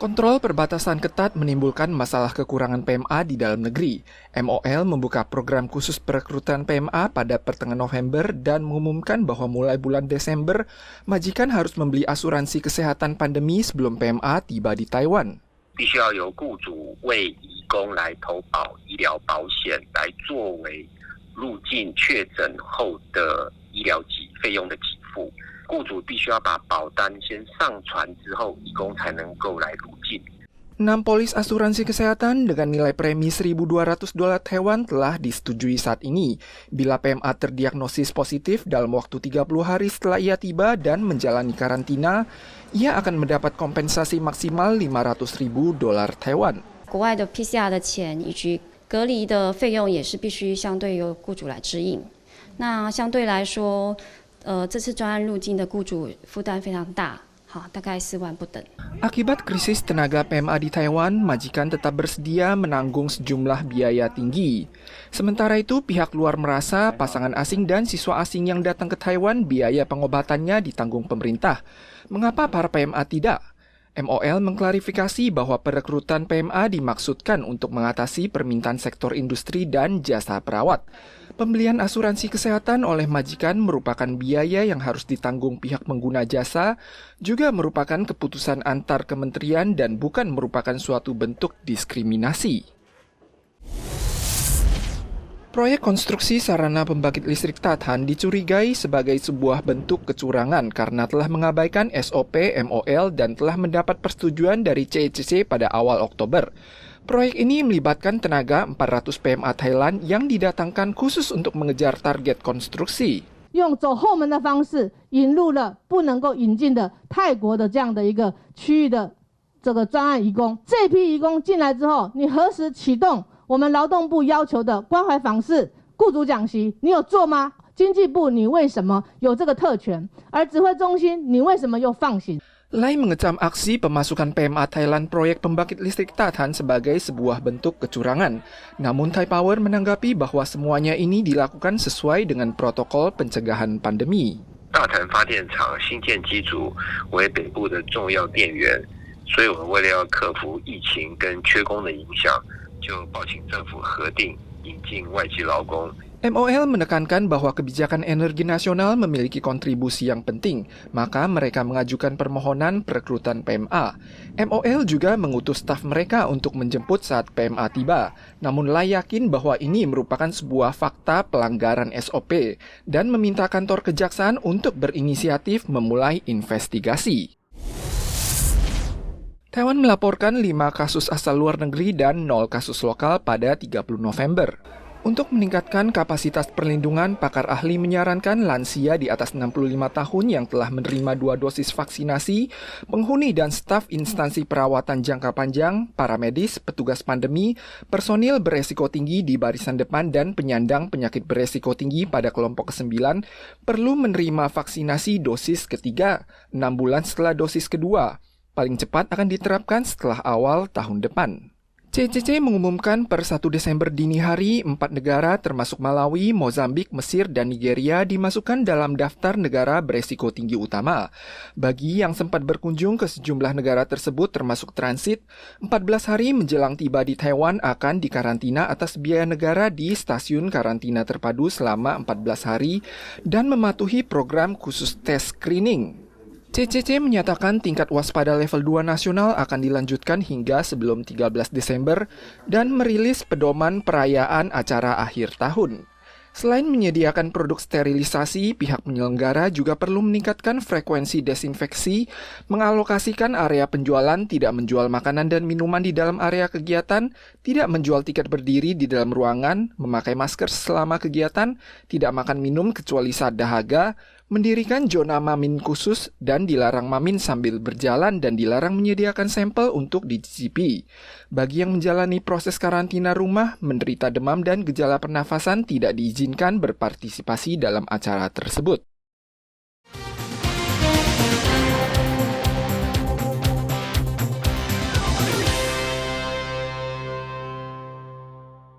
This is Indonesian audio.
Kontrol perbatasan ketat menimbulkan masalah kekurangan PMA di dalam negeri. MOL membuka program khusus perekrutan PMA pada pertengahan November dan mengumumkan bahwa mulai bulan Desember, majikan harus membeli asuransi kesehatan pandemi sebelum PMA tiba di Taiwan. 必须要由雇主为移工来投保医疗保险，来作为入境确诊后的医疗费用的给付。雇主必须要把保单先上传之后，移工才能够来入境。 6 polis asuransi kesehatan dengan nilai premi $1.200 Taiwan telah disetujui saat ini. Bila PMA terdiagnosis positif dalam waktu 30 hari setelah ia tiba dan menjalani karantina, ia akan mendapat kompensasi maksimal $500.000 Taiwan. 国外的 PCR 的钱以及隔离的费用也是必须相对由雇主来支应。那相对来说，这次专案入境的雇主负担非常大。 大概4万不等。 Akibat krisis tenaga PMA di Taiwan, majikan tetap bersedia menanggung sejumlah biaya tinggi. Sementara itu, pihak luar merasa pasangan asing dan siswa asing yang datang ke Taiwan biaya pengobatannya ditanggung pemerintah. Mengapa para PMA tidak? MOL mengklarifikasi bahwa perekrutan PMA dimaksudkan untuk mengatasi permintaan sektor industri dan jasa perawat. Pembelian asuransi kesehatan oleh majikan merupakan biaya yang harus ditanggung pihak pengguna jasa, juga merupakan keputusan antar kementerian dan bukan merupakan suatu bentuk diskriminasi. Proyek konstruksi sarana pembangkit listrik Tathan dicurigai sebagai sebuah bentuk kecurangan karena telah mengabaikan SOP MOL dan telah mendapat persetujuan dari CECC pada awal Oktober. Proyek ini melibatkan tenaga 400 PMA Thailand yang didatangkan khusus untuk mengejar target konstruksi. 用走后门的方式引入了不能够引进的泰国的这样的一个区域的这个专案移工。这批移工进来之后，你何时启动我们劳动部要求的关怀访视、雇主讲习？你有做吗？经济部你为什么有这个特权？而指挥中心你为什么又放行？ Lai mengecam aksi pemasukan PMA Thailand proyek pembangkit listrik Tathan sebagai sebuah bentuk kecurangan. Namun Taipower menanggapi bahwa semuanya ini dilakukan sesuai dengan protokol pencegahan pandemi. 大潭发电厂新建机组为北部的重要电源，所以我们为了要克服疫情跟缺工的影响，就报请政府核定引进外籍劳工。 MOL menekankan bahwa kebijakan energi nasional memiliki kontribusi yang penting, maka mereka mengajukan permohonan perekrutan PMA. MOL juga mengutus staf mereka untuk menjemput saat PMA tiba, namun Lai yakin bahwa ini merupakan sebuah fakta pelanggaran SOP dan meminta kantor kejaksaan untuk berinisiatif memulai investigasi. Taiwan melaporkan 5 kasus asal luar negeri dan 0 kasus lokal pada 30 November. Untuk meningkatkan kapasitas perlindungan, pakar ahli menyarankan lansia di atas 65 tahun yang telah menerima 2 dosis vaksinasi, penghuni dan staf instansi perawatan jangka panjang, para medis, petugas pandemi, personil beresiko tinggi di barisan depan dan penyandang penyakit beresiko tinggi pada kelompok ke-9 perlu menerima vaksinasi dosis ketiga 6 bulan setelah dosis kedua. Paling cepat akan diterapkan setelah awal tahun depan. CCC mengumumkan per 1 Desember dini hari, 4 negara termasuk Malawi, Mozambik, Mesir, dan Nigeria dimasukkan dalam daftar negara beresiko tinggi utama. Bagi yang sempat berkunjung ke sejumlah negara tersebut termasuk transit, 14 hari menjelang tiba di Taiwan akan dikarantina atas biaya negara di stasiun karantina terpadu selama 14 hari dan mematuhi program khusus tes screening. CCC menyatakan tingkat waspada level 2 nasional akan dilanjutkan hingga sebelum 13 Desember dan merilis pedoman perayaan acara akhir tahun. Selain menyediakan produk sterilisasi, pihak penyelenggara juga perlu meningkatkan frekuensi desinfeksi, mengalokasikan area penjualan, tidak menjual makanan dan minuman di dalam area kegiatan, tidak menjual tiket berdiri di dalam ruangan, memakai masker selama kegiatan, tidak makan minum kecuali saat dahaga, mendirikan zona mamin khusus dan dilarang mamin sambil berjalan dan dilarang menyediakan sampel untuk dicicipi. Bagi yang menjalani proses karantina rumah, menderita demam dan gejala pernafasan tidak diizinkan berpartisipasi dalam acara tersebut.